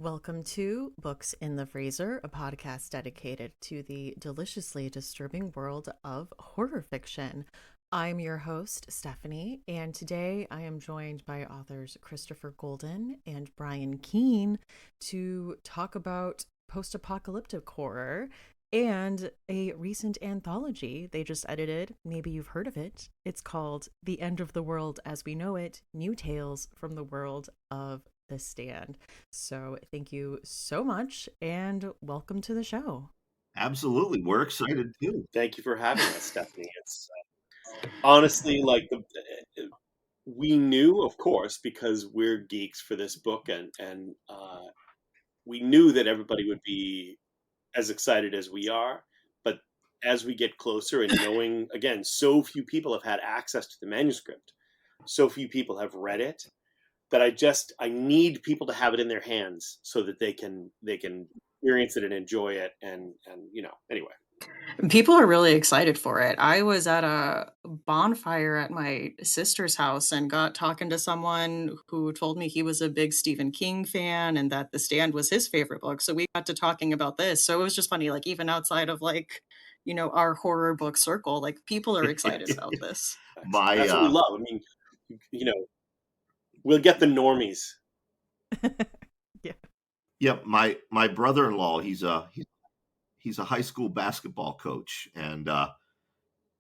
Welcome to Books in the Freezer, a podcast dedicated to the deliciously disturbing world of horror fiction. I'm your host, Stephanie, and today I am joined by authors Christopher Golden and Brian Keene to talk about post-apocalyptic horror and a recent anthology they just edited. Maybe you've heard of it. It's called The End of the World as We Know It, New Tales from the World of the Stand. So thank you so much and welcome to the show. Absolutely. We're excited too. Thank you for having us, Stephanie. It's honestly we knew, of course, because we're geeks for this book, and we knew that everybody would be as excited as we are. But as we get closer and knowing, again, so few people have had access to the manuscript, so few people have read it, that I need people to have it in their hands so that they can experience it and enjoy it, and anyway. People are really excited for it. I was at a bonfire at my sister's house and got talking to someone who told me he was a big Stephen King fan and that The Stand was his favorite book. So we got to talking about this. So it was just funny, like even outside of our horror book circle, like people are excited about this. That's what we love. I mean, we'll get the normies. Yeah. Yep. My brother-in-law, he's a high school basketball coach, and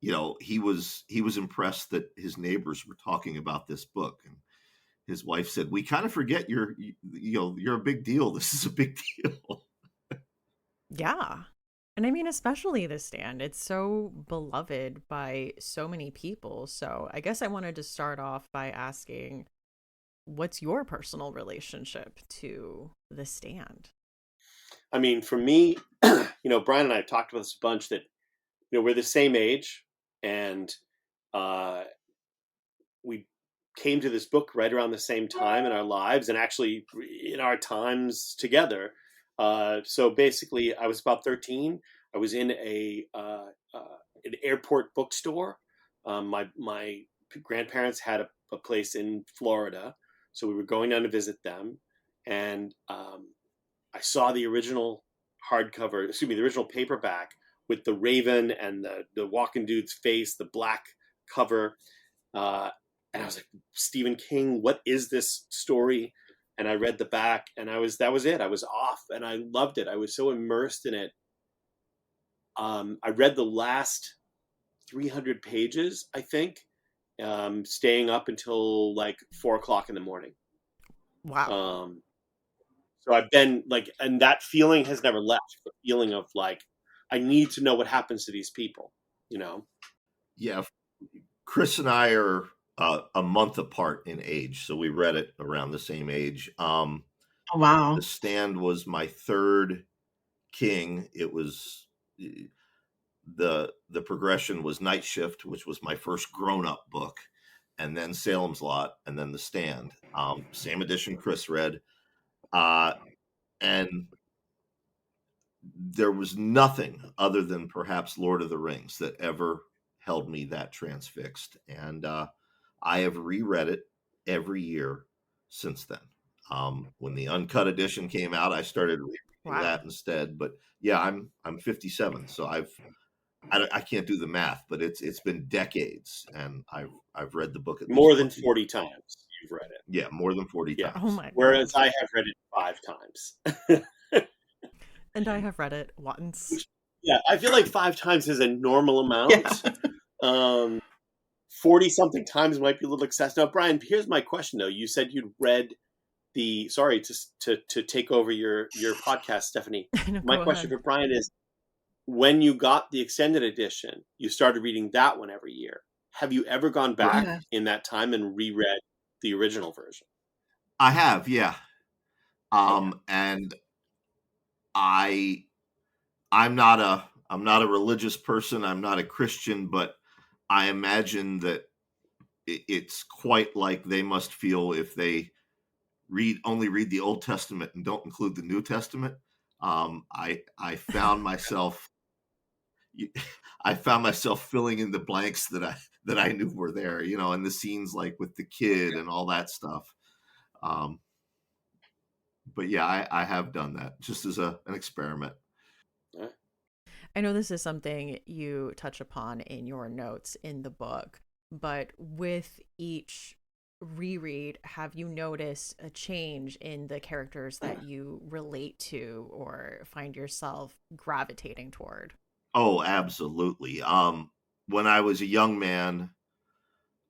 he was impressed that his neighbors were talking about this book, and his wife said, "We kind of forget you're a big deal. This is a big deal." Yeah. And I mean, especially The Stand, it's so beloved by so many people. So I guess I wanted to start off by asking, what's your personal relationship to The Stand? I mean, for me, Brian and I have talked about this a bunch, that, we're the same age, and we came to this book right around the same time in our lives, and actually in our times together. So basically, I was about 13. I was in an airport bookstore. My grandparents had a place in Florida, so we were going down to visit them, and I saw the original the original paperback with the raven and the walking dude's face, the black cover, and I was like, Stephen King, what is this story? And I read the back, and that was it. I was off, and I loved it. I was so immersed in it. I read the last 300 pages, I think, staying up until like 4:00 in the morning. Wow. So I've been and that feeling has never left. The feeling of I need to know what happens to these people, Yeah. Chris and I are a month apart in age, so we read it around the same age. Oh, wow. The Stand was my third King. It was the progression was Night Shift, which was my first grown-up book, and then Salem's Lot, and then The Stand. Same edition Chris read. And there was nothing other than perhaps Lord of the Rings that ever held me that transfixed. And I have reread it every year since then. When the uncut edition came out, I started reading that instead. But yeah, I'm 57, so I can't do the math, but it's been decades, and I've read the book at more than 40 times. You've read it. Yeah, more than 40 times. Oh my Whereas I have read it 5 times. And I have read it once. Yeah, I feel like 5 times is a normal amount. Yeah. 40 something times might be a little excessive. Now, Brian, here's my question though. You said you'd read sorry to take over your podcast, Stephanie. No, my question for Brian is, when you got the extended edition, you started reading that one every year. Have you ever gone back in that time and reread the original version? I have, yeah. And I'm not a religious person. I'm not a Christian, but I imagine that it's quite like they must feel if they only read the Old Testament and don't include the New Testament. I found myself filling in the blanks that I knew were there, and the scenes like with the kid and all that stuff. but yeah, I have done that just as an experiment. Yeah. I know this is something you touch upon in your notes in the book, but with each reread, have you noticed a change in the characters that you relate to or find yourself gravitating toward? Oh, absolutely. When I was a young man,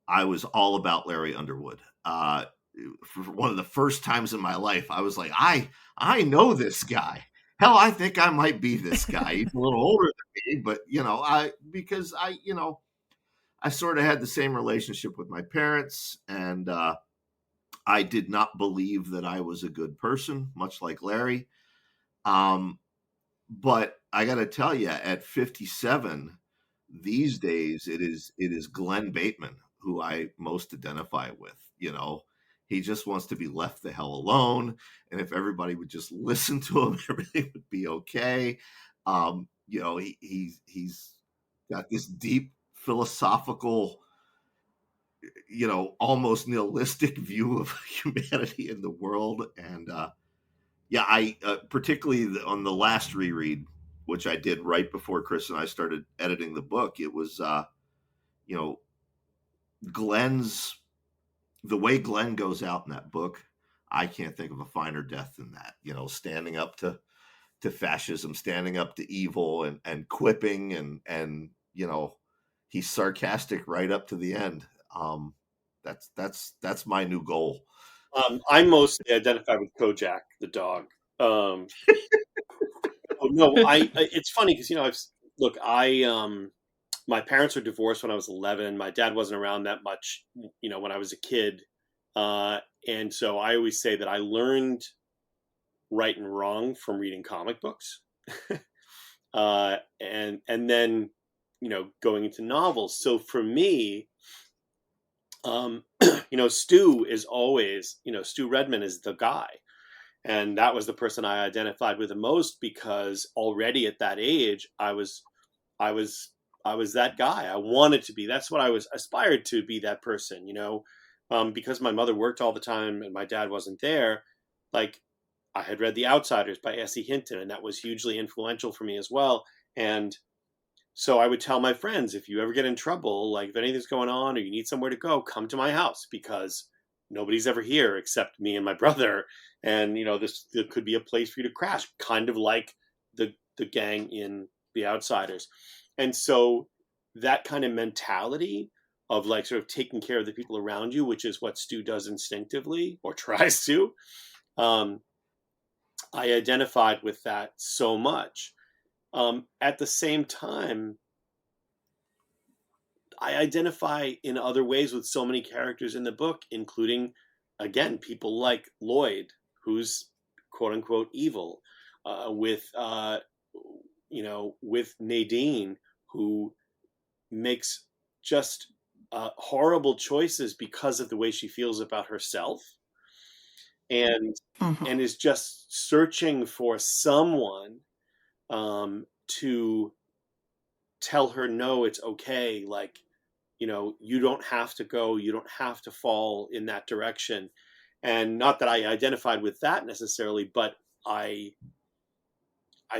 I was all about Larry Underwood. For one of the first times in my life, I was like, I know this guy. Hell, I think I might be this guy. He's a little older than me, but because I sort of had the same relationship with my parents, and I did not believe that I was a good person, much like Larry. Um, but I got to tell you, at 57, these days it is Glenn Bateman who I most identify with. He just wants to be left the hell alone, and if everybody would just listen to him, everything would be okay. He's got this deep philosophical, almost nihilistic view of humanity in the world, and yeah, I particularly on the last reread, which I did right before Chris and I started editing the book. It was, you know, Glenn's the way Glenn goes out in that book. I can't think of a finer death than that. Standing up to fascism, standing up to evil, and quipping, and he's sarcastic right up to the end. That's my new goal. I mostly identify with Kojak, the dog. No, it's funny because my parents were divorced when I was 11. My dad wasn't around that much, when I was a kid, and so I always say that I learned right and wrong from reading comic books, and then going into novels. So for me, Stu is always, Stu Redman is the guy. And that was the person I identified with the most because already at that age, I was that guy. I wanted to be. That's what I was aspired to be, that person, because my mother worked all the time and my dad wasn't there. Like, I had read The Outsiders by S.E. Hinton, and that was hugely influential for me as well. And so I would tell my friends, if you ever get in trouble, like if anything's going on or you need somewhere to go, come to my house because nobody's ever here except me and my brother. And, there could be a place for you to crash, kind of like the gang in The Outsiders. And so that kind of mentality of like sort of taking care of the people around you, which is what Stu does instinctively or tries to, I identified with that so much. At the same time, I identify in other ways with so many characters in the book, including, again, people like Lloyd, who's quote unquote evil, with Nadine, who makes just horrible choices because of the way she feels about herself, and Mhm. is just searching for someone to tell her, no, it's okay. Like, you don't have to go, you don't have to fall in that direction. And not that I identified with that necessarily, but I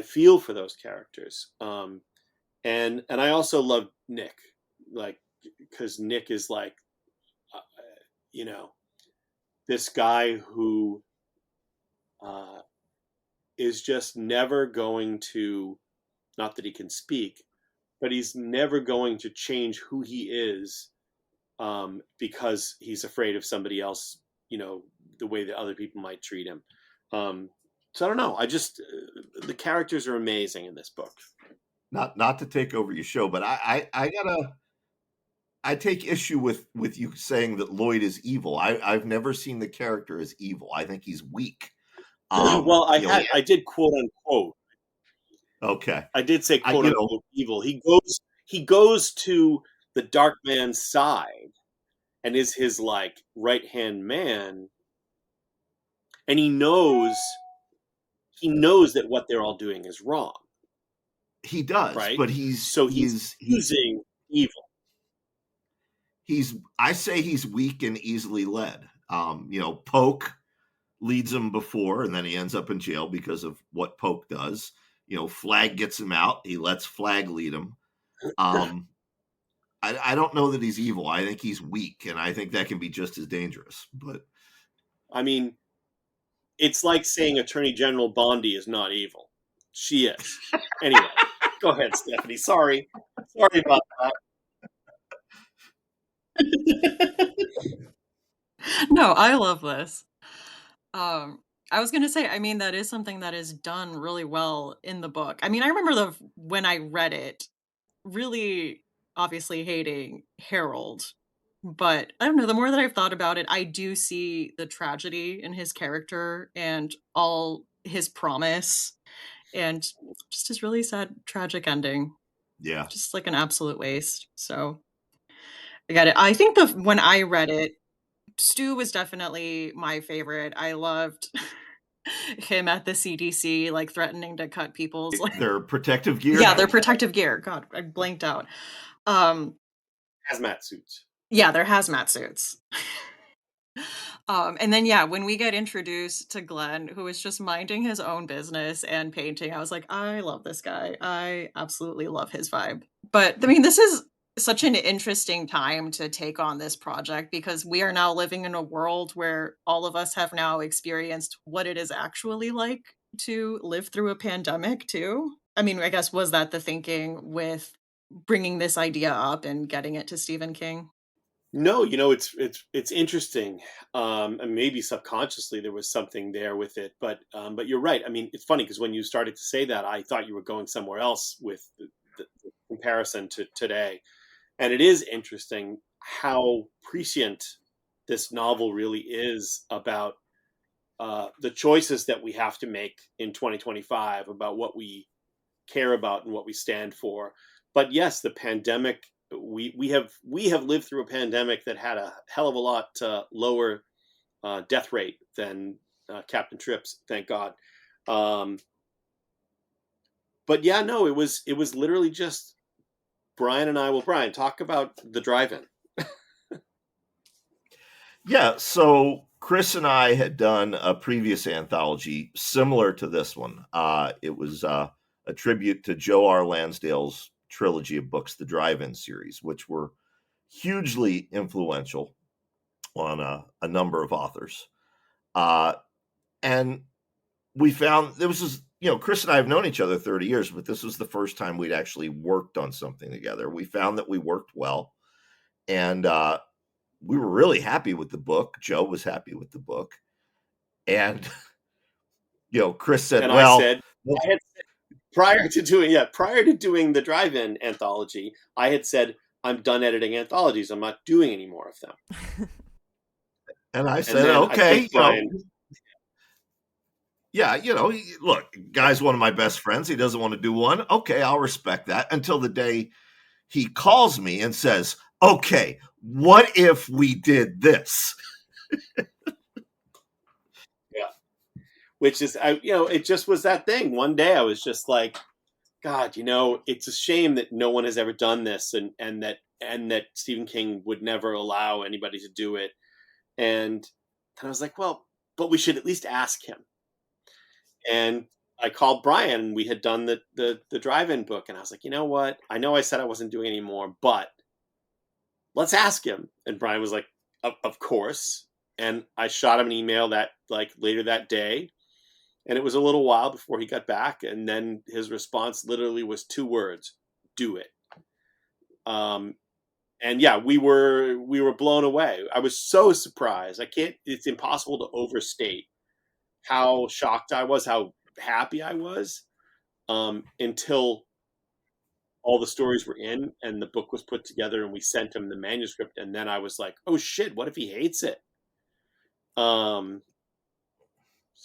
feel for those characters. And I also love Nick, like, because Nick is like, uh, you know, this guy who is just never going to, not that he can speak, but he's never going to change who he is because he's afraid of somebody else, the way that other people might treat him. So I don't know. The characters are amazing in this book. Not to take over your show, but I take issue with you saying that Lloyd is evil. I've never seen the character as evil. I think he's weak. Well, Yeah, I did quote unquote. okay. I did say I quote unquote evil. He goes to the dark man's side and is his like right hand man, and he knows that what they're all doing is wrong, he does, right? but he's So he's he's he's using evil. he's I say he's weak and easily led. Poke leads him before, and then he ends up in jail because of what Poke does. Flag gets him out. He lets Flag lead him. I don't know that he's evil. I think he's weak, and I think that can be just as dangerous. But I mean, it's like saying Attorney General Bondi is not evil. She is. Anyway, go ahead, Stephanie. Sorry about that. No, I love this. I was gonna say, I mean, that is something that is done really well in the book. I mean, I remember when I read it, really obviously hating Harold, but I don't know, the more that I've thought about it, I do see the tragedy in his character and all his promise and just his really sad, tragic ending. yeah, Just like an absolute waste. So I get it. I think when I read it, Stu was definitely my favorite. I loved him at the CDC, like threatening to cut people's their protective gear. Yeah, their protective gear. God, I blanked out. Hazmat suits. Yeah, they're hazmat suits. And then when we get introduced to Glenn, who is just minding his own business and painting, I was like, I love this guy. I absolutely love his vibe. But I mean, this is such an interesting time to take on this project because we are now living in a world where all of us have now experienced what it is actually like to live through a pandemic too. I mean, I guess was that the thinking with bringing this idea up and getting it to Stephen King? No, it's interesting, and maybe subconsciously there was something there with it, but you're right. I mean, it's funny because when you started to say that, I thought you were going somewhere else with the comparison to today, and it is interesting how prescient this novel really is about the choices that we have to make in 2025 about what we care about and what we stand for. But yes, the pandemic. We have lived through a pandemic that had a hell of a lot lower death rate than Captain Tripp's, thank God. But yeah, no, it was literally just Brian and I. Well, Brian, talk about the drive-in. Yeah, so Chris and I had done a previous anthology similar to this one. It was a tribute to Joe R. Lansdale's trilogy of books, the Drive-In series, which were hugely influential on a number of authors. And we found this was, Chris and I have known each other 30 years, but this was the first time we'd actually worked on something together. We found that we worked well, and we were really happy with the book. Joe was happy with the book. And, Chris said, and well, I had said, prior to doing the Drive-In anthology, I had said, I'm done editing anthologies. I'm not doing any more of them. And I said, okay, Brian, look, guy's one of my best friends. He doesn't want to do one. Okay, I'll respect that until the day he calls me and says, okay, what if we did this? Yeah. Which is, it just was that thing. One day I was just like, God, it's a shame that no one has ever done this and that Stephen King would never allow anybody to do it. And I was like, well, but we should at least ask him. And I called Brian, and we had done the Drive-In book, and I was like, you know what? I know I said I wasn't doing any more, but let's ask him. And Brian was like, of course. And I shot him an email that later that day, and it was a little while before he got back, and then his response literally was 2 words: do it. And yeah, we were blown away. I was so surprised. It's impossible to overstate how shocked I was, how happy I was, until all the stories were in and the book was put together and we sent him the manuscript. And then I was like, oh shit, what if he hates it? So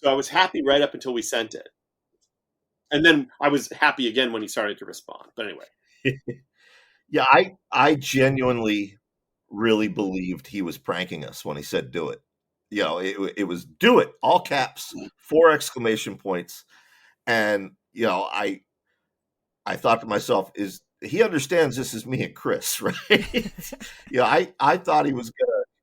I was happy right up until we sent it. And then I was happy again when he started to respond. But anyway. Yeah, I genuinely really believed he was pranking us when he said do it. It was do it, all caps, 4 exclamation points. And, I thought to myself, he understands this is me and Chris, right? I thought he was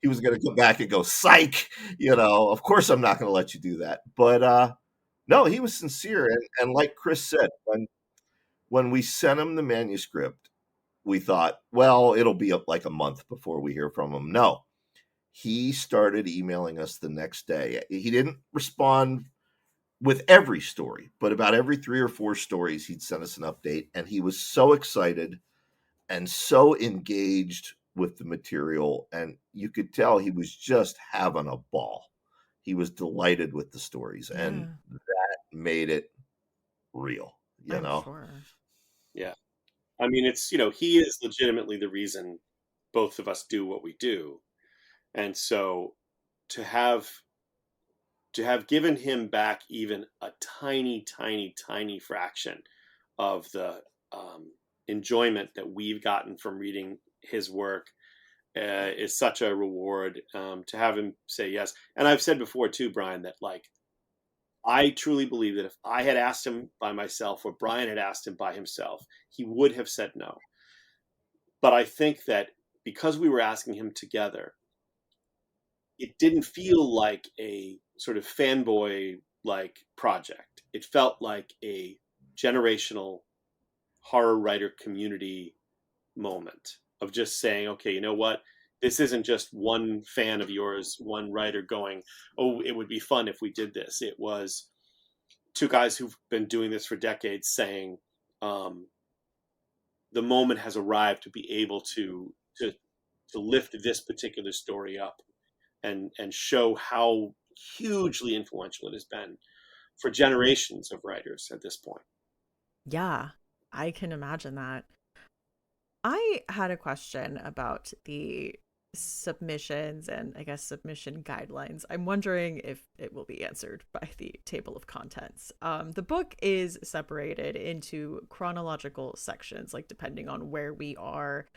he was going to come back and go, psych, of course I'm not going to let you do that. But no, he was sincere. And like Chris said, when we sent him the manuscript, we thought, well, it'll be up like a month before we hear from him. No, he started emailing us the next day. He didn't respond with every story, but about every 3 or 4 stories, he'd send us an update. And he was so excited and so engaged with the material. And you could tell he was just having a ball. He was delighted with the stories. Yeah. And that made it real, I'm sure. Yeah. I mean, it's, he is legitimately the reason both of us do what we do. And so to have given him back even a tiny, tiny, tiny fraction of the enjoyment that we've gotten from reading his work is such a reward. To have him say yes. And I've said before too, Brian, that I truly believe that if I had asked him by myself or Brian had asked him by himself, he would have said no. But I think that because we were asking him together, it didn't feel like a sort of fanboy project. It felt like a generational horror writer community moment of just saying, okay, you know what? This isn't just one fan of yours, one writer going, oh, it would be fun if we did this. It was 2 guys who've been doing this for decades saying, the moment has arrived to be able to lift this particular story up and show how hugely influential it has been for generations of writers at this point. Yeah, I can imagine that. I had a question about the submissions and I guess submission guidelines. I'm wondering if it will be answered by the table of contents. The book is separated into chronological sections, like depending on where we are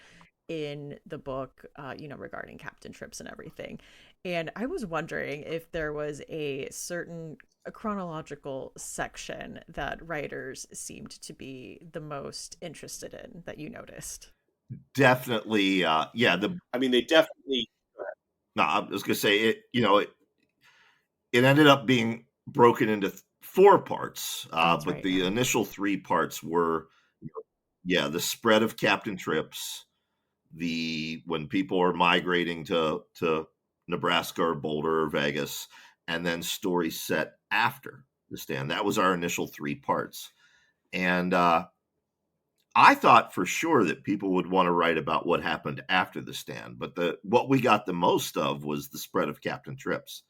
in the book, regarding Captain Trips and everything. And I was wondering if there was a chronological section that writers seemed to be the most interested in that you noticed. Definitely. Yeah. I mean, they definitely. No, I was going to say it. It ended up being broken into 4 parts, That's but right, the yeah. initial 3 parts were, the spread of Captain Trips, when people are migrating to Nebraska or Boulder or Vegas, and then stories set after the stand. That was our initial 3 parts. And I thought for sure that people would want to write about what happened after the stand, but what we got the most of was the spread of Captain Trips.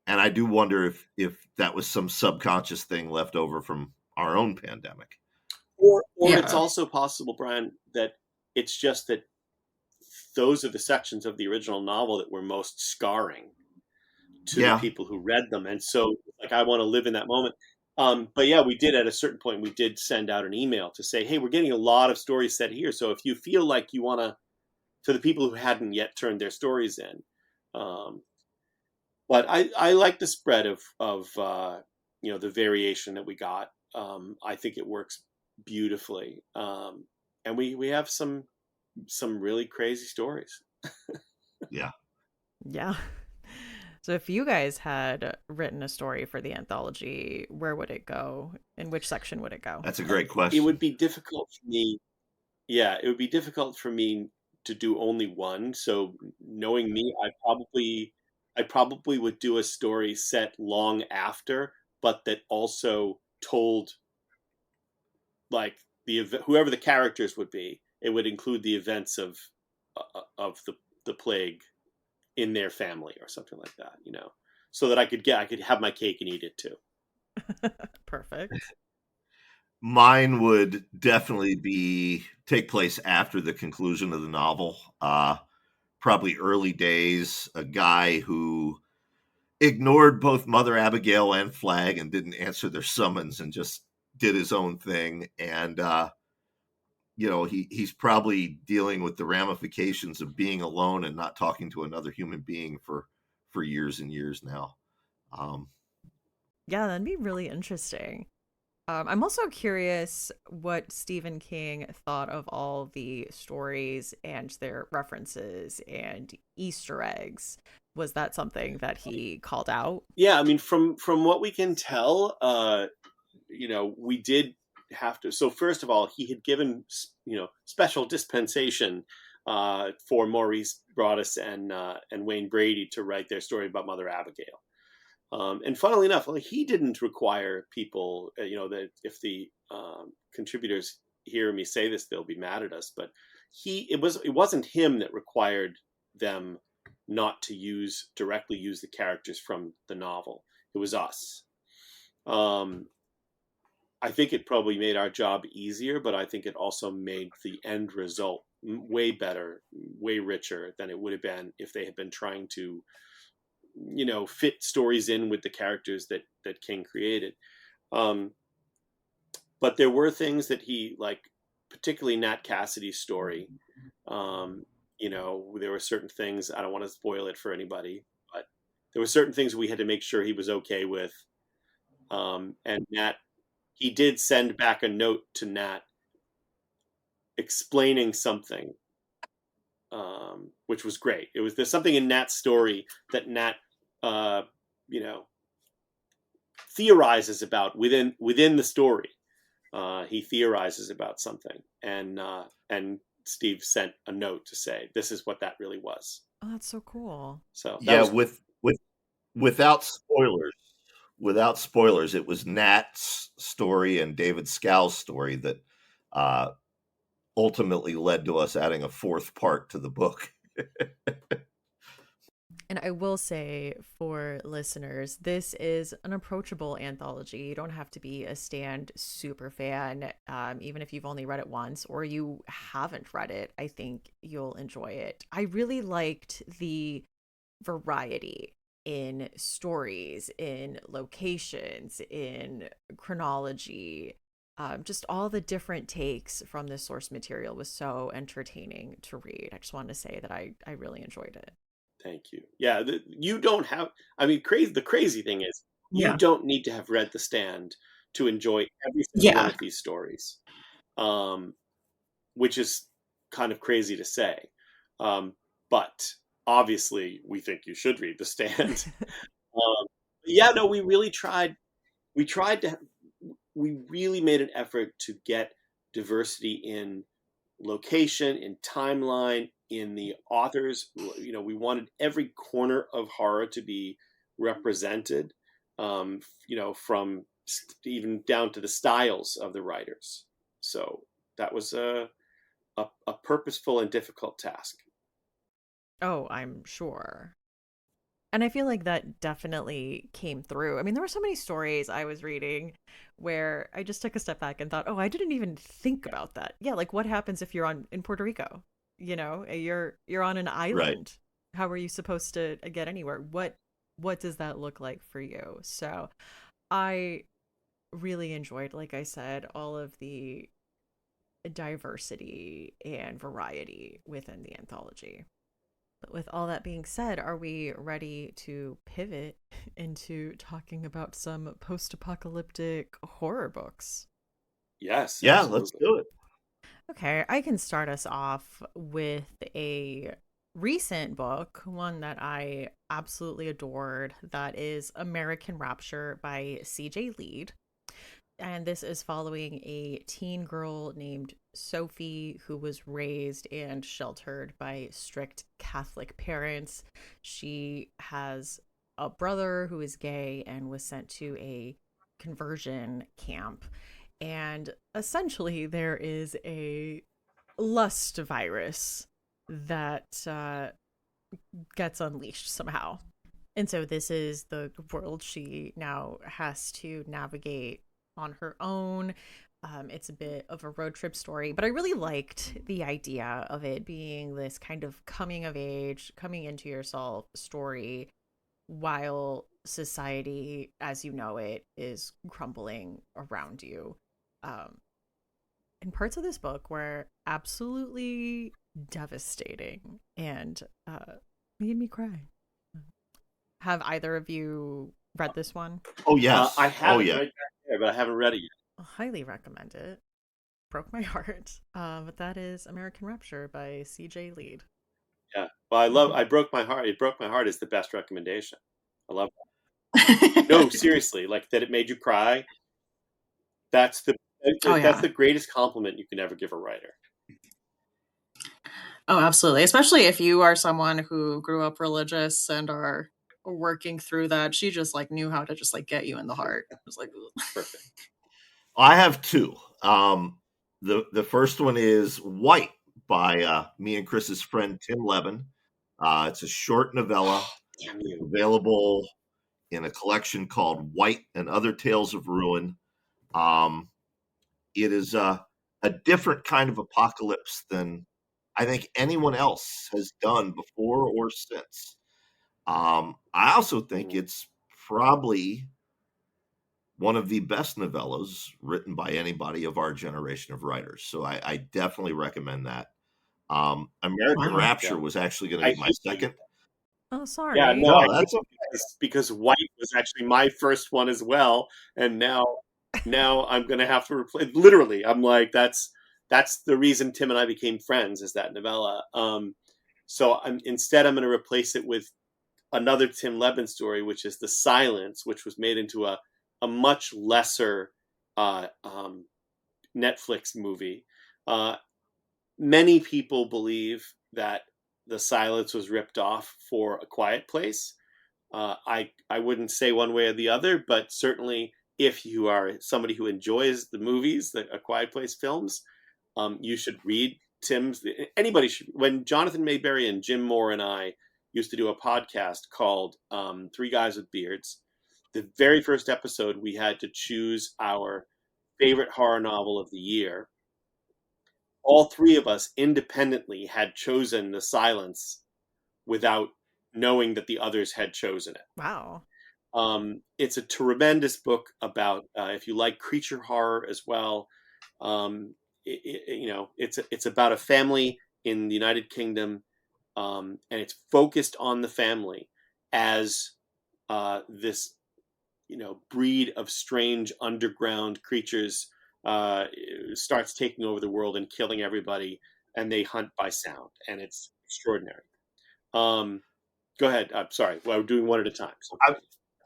And I do wonder if that was some subconscious thing left over from our own pandemic. Or Yeah. it's also possible, Brian, that it's just that those are the sections of the original novel that were most scarring to the people who read them. And so I want to live in that moment. But yeah, we did at a certain point, we did send out an email to say, hey, we're getting a lot of stories set here. So if you feel like you want to the people who hadn't yet turned their stories in. But I like the spread of the variation that we got. I think it works beautifully. And we have some really crazy stories. Yeah. Yeah. So if you guys had written a story for the anthology, where would it go? In which section would it go? That's a great question. It would be difficult for me. Yeah, it would be difficult for me to do only one. So knowing me, I probably would do a story set long after, but that also told whoever the characters would be. It would include the events of the plague in their family or something like that, so that I could have my cake and eat it too. Perfect. Mine would definitely take place after the conclusion of the novel. Probably early days, a guy who ignored both Mother Abigail and Flag and didn't answer their summons and just did his own thing. And, he's probably dealing with the ramifications of being alone and not talking to another human being for years and years now. Yeah, that'd be really interesting. I'm also curious what Stephen King thought of all the stories and their references and Easter eggs. Was that something that he called out? Yeah, I mean, from what we can tell, we did have to. So first of all, he had given special dispensation for Maurice Broaddus and Wayne Brady to write their story about Mother Abigail. And funnily enough, he didn't require people, that if the contributors hear me say this, they'll be mad at us. But it wasn't him that required them not to directly use the characters from the novel. It was us. I think it probably made our job easier, but I think it also made the end result way better, way richer than it would have been if they had been trying to, fit stories in with the characters that King created. But there were things that he, like, particularly Nat Cassidy's story. There were certain things, I don't want to spoil it for anybody, but there were certain things we had to make sure he was okay with. And Nat, he did send back a note to Nat explaining something, which was great. There's something in Nat's story that Nat, theorizes about within the story. He theorizes about something, and Steve sent a note to say this is what that really was. Oh, that's so cool. So yeah, without spoilers, it was Nat's story and David Scow's story that ultimately led to us adding a fourth part to the book. And I will say for listeners, this is an approachable anthology. You don't have to be a Stand super fan. Even if you've only read it once or you haven't read it, I think you'll enjoy it. I really liked the variety in stories, in locations, in chronology. Just all the different takes from the source material was so entertaining to read. I just wanted to say that I really enjoyed it. Thank you. Yeah, you don't have. I mean, crazy. The crazy thing is, you don't need to have read The Stand to enjoy every single one of these stories, which is kind of crazy to say. But obviously, we think you should read The Stand. We really tried. We really made an effort to get diversity in location, in timeline, in the authors. We wanted every corner of horror to be represented, from even down to the styles of the writers. So that was a purposeful and difficult task. Oh, I'm sure. And I feel like that definitely came through. I mean, there were so many stories I was reading where I just took a step back and thought, oh, I didn't even think about that. Yeah, like what happens if you're in Puerto Rico? You're on an island. Right. How are you supposed to get anywhere? What does that look like for you? So I really enjoyed, like I said, all of the diversity and variety within the anthology. But with all that being said, are we ready to pivot into talking about some post-apocalyptic horror books? Yes. Yeah, absolutely. let's do it. Okay, I can start us off with a recent book, one that I absolutely adored, that is American Rapture by C.J. Leede. And this is following a teen girl named Sophie who was raised and sheltered by strict Catholic parents. She has a brother who is gay and was sent to a conversion camp. And essentially, there is a lust virus that gets unleashed somehow. And so, this is the world she now has to navigate on her own. It's a bit of a road trip story, but I really liked the idea of it being this kind of coming of age, coming into yourself story while society as you know it is crumbling around you. And parts of this book were absolutely devastating and made me cry. Have either of you read this one? Oh yes. I haven't yeah. right back there, but I haven't read it yet. highly recommend it. Broke my heart. But that is American Rapture by C.J. Leede. Yeah. Well, I broke my heart. It broke my heart is the best recommendation. I love that. No, seriously, like that it made you cry. That's the Oh that's yeah. the greatest compliment you can ever give a writer. Oh, absolutely. Especially if you are someone who grew up religious and are working through that. She just like knew how to just like get you in the heart. It was like, Perfect. I have two. The first one is White by me and Chris's friend Tim Lebbon. It's a short novella. Damn It's you. available in a collection called White and Other Tales of Ruin. Um, it is a different kind of apocalypse than I think anyone else has done before or since. I also think it's probably one of the best novellas written by anybody of our generation of writers. So I definitely recommend that. American wow. Rapture Yeah. was actually going to I be my hate you. second. Oh, Yeah, sorry. no, I No, hate that's you because White was actually my first one as well, and now I'm gonna have to replace. Literally, I'm like that's the reason Tim and I became friends is that novella. So I'm gonna replace it with another Tim Lebbon story, which is The Silence, which was made into a much lesser uh, um, Netflix movie. Uh, Many people believe that The Silence was ripped off for A Quiet Place. I wouldn't say one way or the other, but certainly if you are somebody who enjoys the movies, the A Quiet Place films, you should read Tim's. Anybody should. When Jonathan Mayberry and Jim Moore and I used to do a podcast called Three Guys with Beards, the very first episode we had to choose our favorite horror novel of the year. All three of us independently had chosen The Silence without knowing that the others had chosen it. Wow. It's a tremendous book about if you like creature horror as well. Um, it's about a family in the United Kingdom, and it's focused on the family as this breed of strange underground creatures starts taking over the world and killing everybody, and they hunt by sound, and it's extraordinary. Um, Go ahead. I'm sorry. Well, we're doing one at a time. So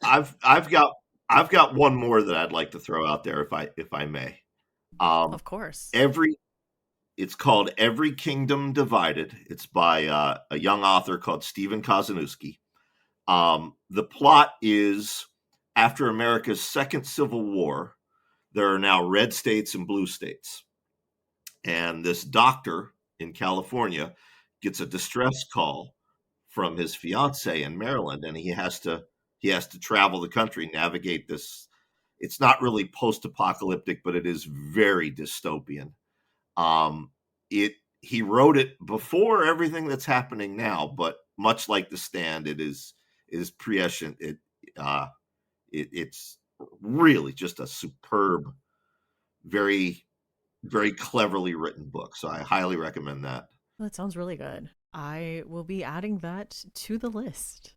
I've I've got one more that I'd like to throw out there if I may. Um, Of course. every It's called Every Kingdom Divided. It's by a young author called Stephen Kozeniewski. The plot is after America's second Civil War, there are now red states and blue states. And this doctor in California gets a distress call from his fiance in Maryland, and he has to travel the country, navigate this. It's not really post-apocalyptic, but it is very dystopian. Um, it He wrote it before everything that's happening now, but much like The Stand, it is prescient. Uh, it's really just a superb, very very cleverly written book. So I highly recommend that. That sounds really good. I will be adding that to the list.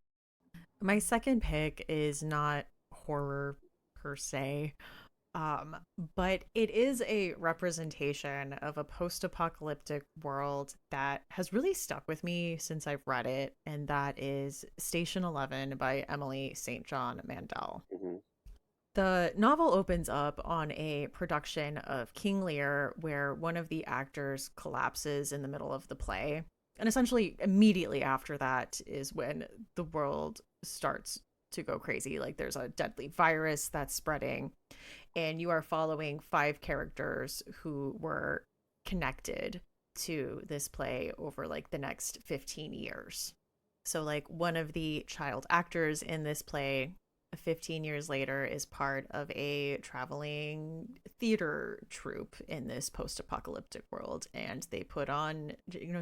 My second pick is not horror per se, um, but it is a representation of a post apocalyptic world that has really stuck with me since I've read it, and that is Station 11 by Emily St. John Mandel. mhm. The novel opens up on a production of King Lear where one of the actors collapses in the middle of the play. And essentially, immediately after that is when the world starts to go crazy. Like, there's a deadly virus that's spreading, and you are following five characters who were connected to this play over like the next 15 years. So, like, one of the child actors in this play 15 years later is part of a traveling theater troupe in this post-apocalyptic world, and they put on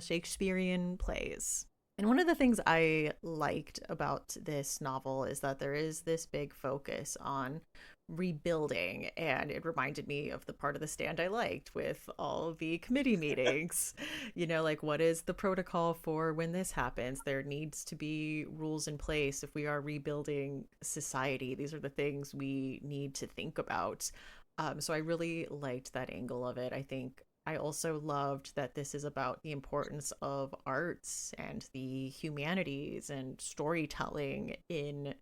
Shakespearean plays. And one of the things I liked about this novel is that there is this big focus on rebuilding, and it reminded me of the part of The Stand I liked with all the committee meetings. Like, what is the protocol for when this happens? There needs to be rules in place if we are rebuilding society. These are the things we need to think about. So I really liked that angle of it. I think I also loved that this is about the importance of arts and the humanities and storytelling in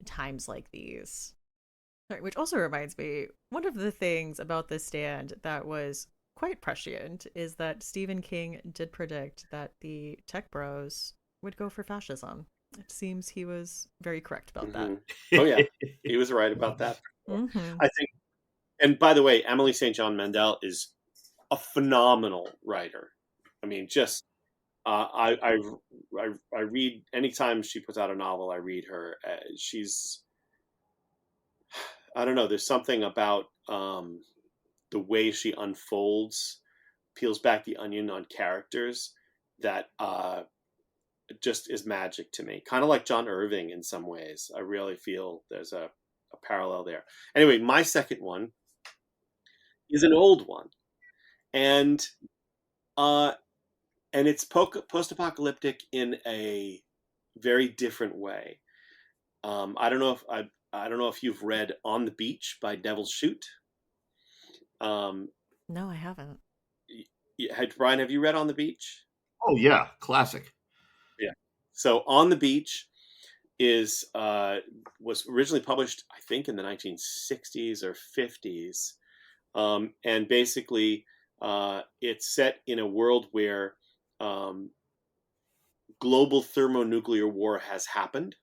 times like these. Sorry, which also reminds me, one of the things about this stand that was quite prescient is that Stephen King did predict that the tech bros would go for fascism. It seems he was very correct about that. Oh yeah, he was right about that. Mm-hmm. I think. And by the way, Emily St. John Mandel is a phenomenal writer. I mean, just I read anytime she puts out a novel, I read her. She's I don't know. There's something about the way she unfolds, peels back the onion on characters that just is magic to me. Kind of like John Irving in some ways. I really feel there's a parallel there. Anyway, my second one is an old one, and uh, it's post-apocalyptic in a very different way. I don't know if you've read On the Beach by Nevil Shute. Um, No, I haven't. Brian, have you read On the Beach? Oh yeah, classic. Yeah. So On the Beach is was originally published, I think, in the 1960s or 50s, and basically it's set in a world where global thermonuclear war has happened,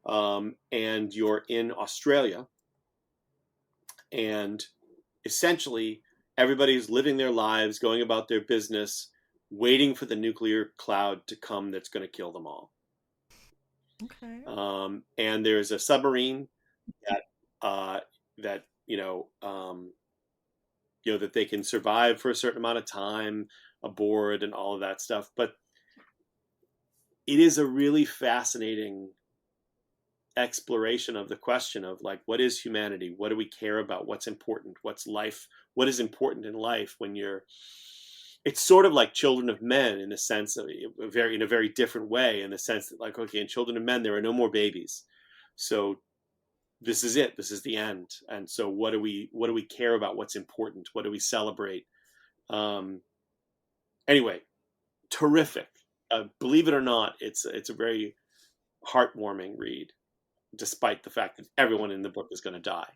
and you're in Australia, and essentially everybody's living their lives, going about their business, waiting for the nuclear cloud to come that's going to kill them all. Okay. And there's a submarine that that that they can survive for a certain amount of time aboard and all of that stuff. But it is a really fascinating exploration of the question of, like, what is humanity? What do we care about? What's important? What's life? What is important in life when you're it's sort of like Children of Men in the sense of in a very different way, in the sense that, like, okay, in Children of Men there are no more babies, so this is it. This is the end. And so what do we care about? What's important? What do we celebrate? Anyway, terrific. Believe it or not, it's a very heartwarming read, despite the fact that everyone in the book is going to die.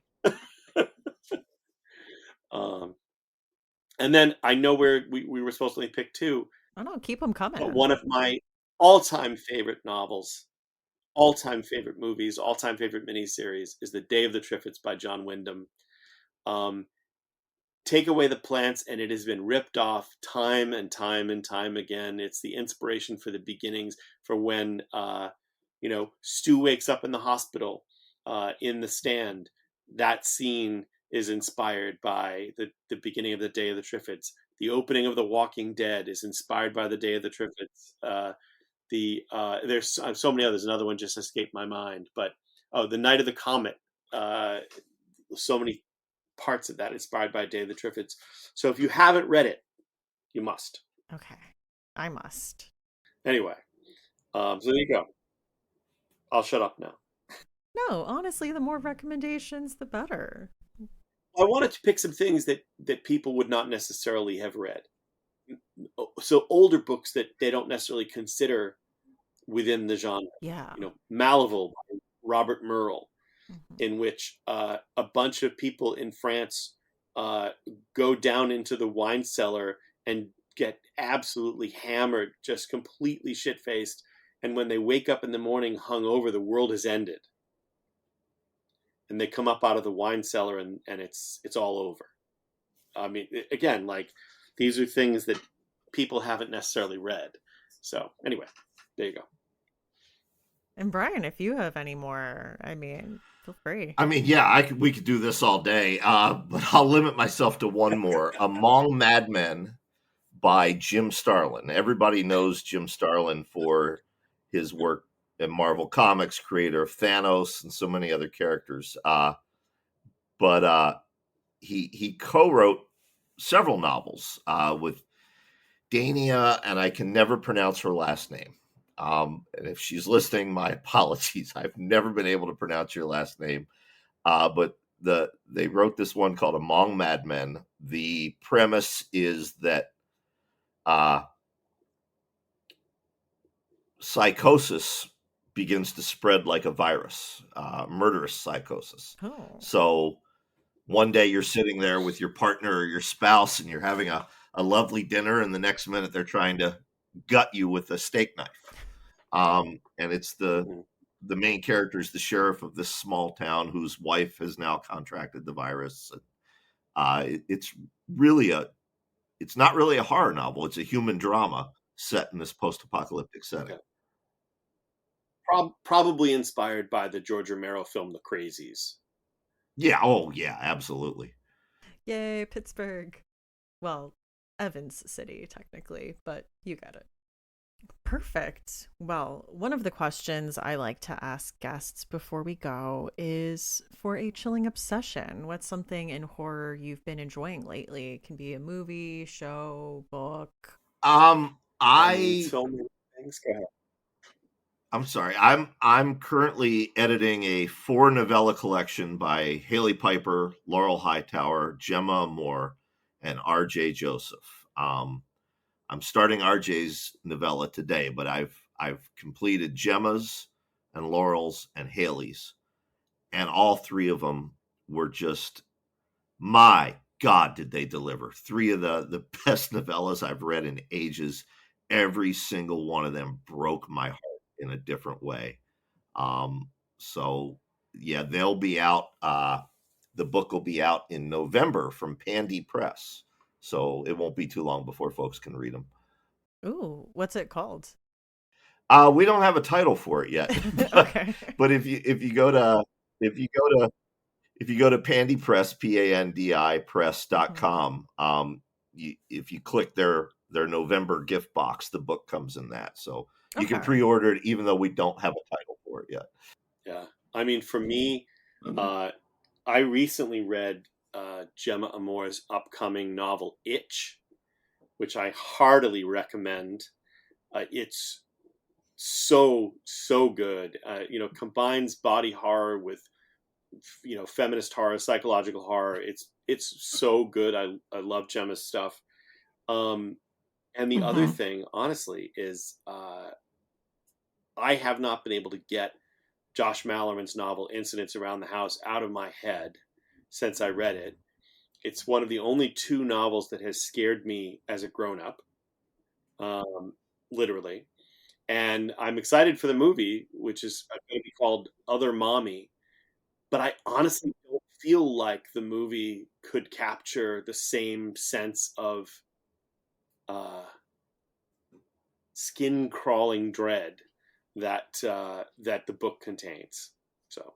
And then I know where we were supposed to only pick two, Oh no, keep them but coming. one of my all-time favorite novels, all-time favorite movies, all-time favorite miniseries is The Day of the Triffids by John Wyndham. Take away the plants and it has been ripped off time and time and time again. It's the inspiration for the beginnings, for when Stu wakes up in the hospital in The Stand. That scene is inspired by the beginning of The Day of the Triffids. The opening of The Walking Dead is inspired by The Day of the Triffids. There's so many others. Another one just escaped my mind, but The Night of the Comet. So many parts of that inspired by Day of the Triffids. So if you haven't read it, you must. Okay, I must. Anyway, so there you go. I'll shut up now. No, honestly, the more recommendations, the better. I wanted to pick some things that people would not necessarily have read. So older books that they don't necessarily consider within the genre. Yeah. Malival by Robert Merle, Mhm. in which a bunch of people in France go down into the wine cellar and get absolutely hammered, just completely shit-faced. And when they wake up in the morning hungover, the world has ended. And they come up out of the wine cellar and it's all over. I mean, again, like, these are things that people haven't necessarily read. So anyway, there you go. And Brian, if you have any more, feel free. I mean, yeah, we could do this all day, but I'll limit myself to one more. Among Mad Men by Jim Starlin. Everybody knows Jim Starlin for his work in Marvel Comics, creator of Thanos and so many other characters. But he co-wrote several novels with Dania, and I can never pronounce her last name. And if she's listening, my apologies. I've never been able to pronounce your last name. But they wrote this one called Among Madmen. The premise is that psychosis begins to spread like a virus, murderous psychosis. Oh. So one day you're sitting there with your partner or your spouse and you're having a lovely dinner, and the next minute they're trying to gut you with a steak knife. And it's the main character is the sheriff of this small town whose wife has now contracted the virus. It's not really a horror novel. It's a human drama set in this post-apocalyptic setting. Probably inspired by the George Romero film The Crazies. Yeah. Oh, yeah. Absolutely. Yay, Pittsburgh. Well, Evans City, technically, but you get it. Perfect. Well, one of the questions I like to ask guests before we go is for a chilling obsession. What's something in horror you've been enjoying lately? It can be a movie, show, book. So many things. Go ahead. I'm sorry. I'm currently editing a 4-novella collection by Haley Piper, Laurel Hightower, Gemma Moore, and R.J. Joseph. I'm starting R.J.'s novella today, but I've completed Gemma's and Laurel's and Haley's, and all three of them were just, my God, did they deliver? 3 of the best novellas I've read in ages. Every single one of them broke my heart in a different way. So yeah, they'll be out. The book will be out in November from Pandy Press. So it won't be too long before folks can read them. Ooh, what's it called? We don't have a title for it yet. Okay. But if you go to Pandy Press, PANDI press.com, if you click their November gift box, the book comes in that. So you can pre-order it, even though we don't have a title for it yet. Yeah. I mean, for me, I recently read Gemma Amor's upcoming novel, Itch, which I heartily recommend. It's so good. Combines body horror with, feminist horror, psychological horror. It's so good. I love Gemma's stuff. And the other thing, honestly, is I have not been able to get Josh Mallerman's novel Incidents Around the House out of my head since I read it. It's one of the only 2 novels that has scared me as a grown-up, literally. And I'm excited for the movie, which is going to be called Other Mommy. But I honestly don't feel like the movie could capture the same sense of skin-crawling dread that the book contains. So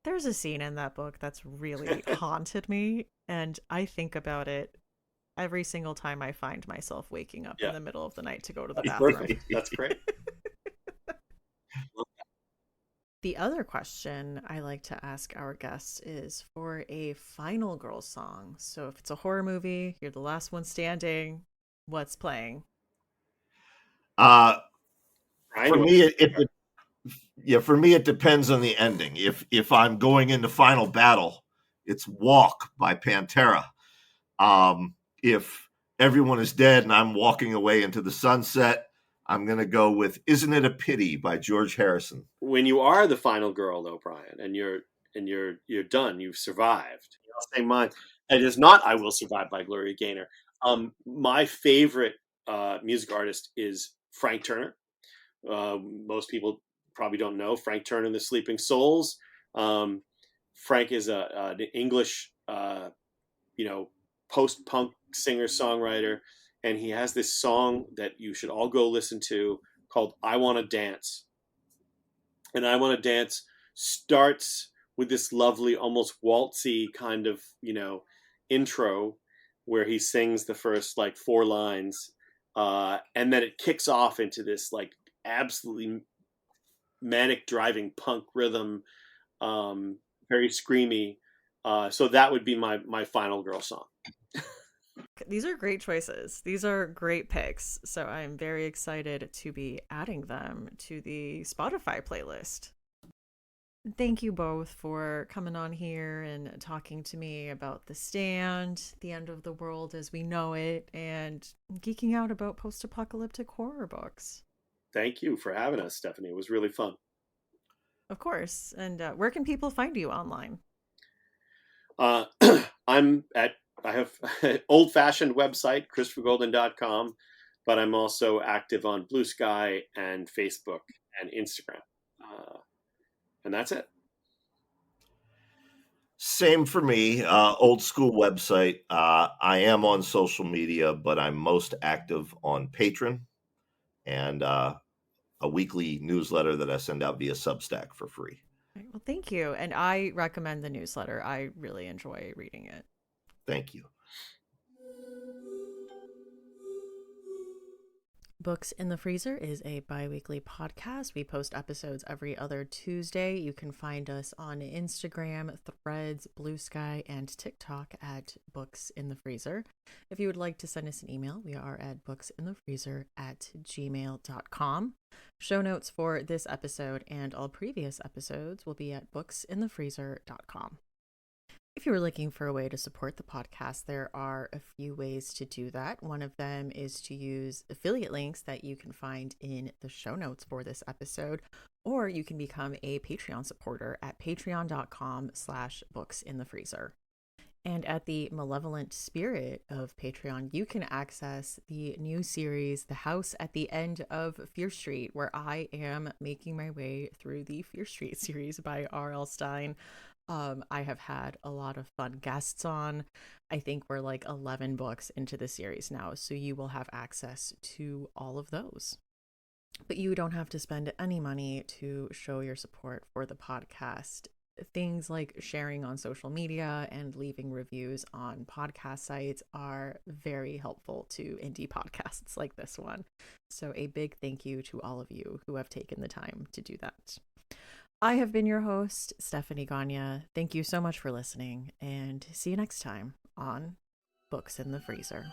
there's a scene in that book that's really haunted me, and I think about it every single time I find myself waking up in the middle of the night to go to the bathroom. Perfect. That's great. The other question I like to ask our guests is for a final girl song. So if it's a horror movie, you're the last one standing, what's playing? For me, it depends on the ending. If I'm going into final battle, it's Walk by Pantera. If everyone is dead and I'm walking away into the sunset, I'm going to go with Isn't It a Pity by George Harrison. When you are the final girl, though, Brian, and you're done, you've survived. I'll say mine. It is not I Will Survive by Gloria Gaynor. My favorite music artist is Frank Turner. Most people probably don't know Frank Turner and the Sleeping Souls. Frank is an English, post-punk singer-songwriter, and he has this song that you should all go listen to called I Want to Dance. And I Want to Dance starts with this lovely, almost waltzy kind of, intro where he sings the first 4 lines. And then it kicks off into this absolutely manic driving punk rhythm, very screamy. So that would be my final girl song. These are great choices. These are great picks. So I'm very excited to be adding them to the Spotify playlist. Thank you both for coming on here and talking to me about The Stand, the end of the world as we know it, and geeking out about post-apocalyptic horror books. Thank you for having us, Stephanie. It was really fun. Of course. And where can people find you online? Uh, I have an old-fashioned website, ChristopherGolden.com, but I'm also active on Blue Sky and Facebook and Instagram. And that's it. Same for me. Old school website. I am on social media, but I'm most active on Patreon and a weekly newsletter that I send out via Substack for free. Right, well, thank you. And I recommend the newsletter. I really enjoy reading it. Thank you. Books in the Freezer is a bi-weekly podcast. We post episodes every other Tuesday. You can find us on Instagram, Threads, Blue Sky, and TikTok at Books in the Freezer. If you would like to send us an email, we are at booksinthefreezer@gmail.com. Show notes for this episode and all previous episodes will be at booksinthefreezer.com. If you were looking for a way to support the podcast, there are a few ways to do that. One of them is to use affiliate links that you can find in the show notes for this episode, or you can become a Patreon supporter at patreon.com/booksinthefreezer. And at the malevolent spirit of Patreon, you can access the new series, The House at the End of Fear Street, where I am making my way through the Fear Street series by R.L. Stine. I have had a lot of fun guests on. I think we're like 11 books into the series now, so you will have access to all of those. But you don't have to spend any money to show your support for the podcast. Things like sharing on social media and leaving reviews on podcast sites are very helpful to indie podcasts like this one. So a big thank you to all of you who have taken the time to do that. I have been your host, Stephanie Gagne. Thank you so much for listening, and see you next time on Books in the Freezer.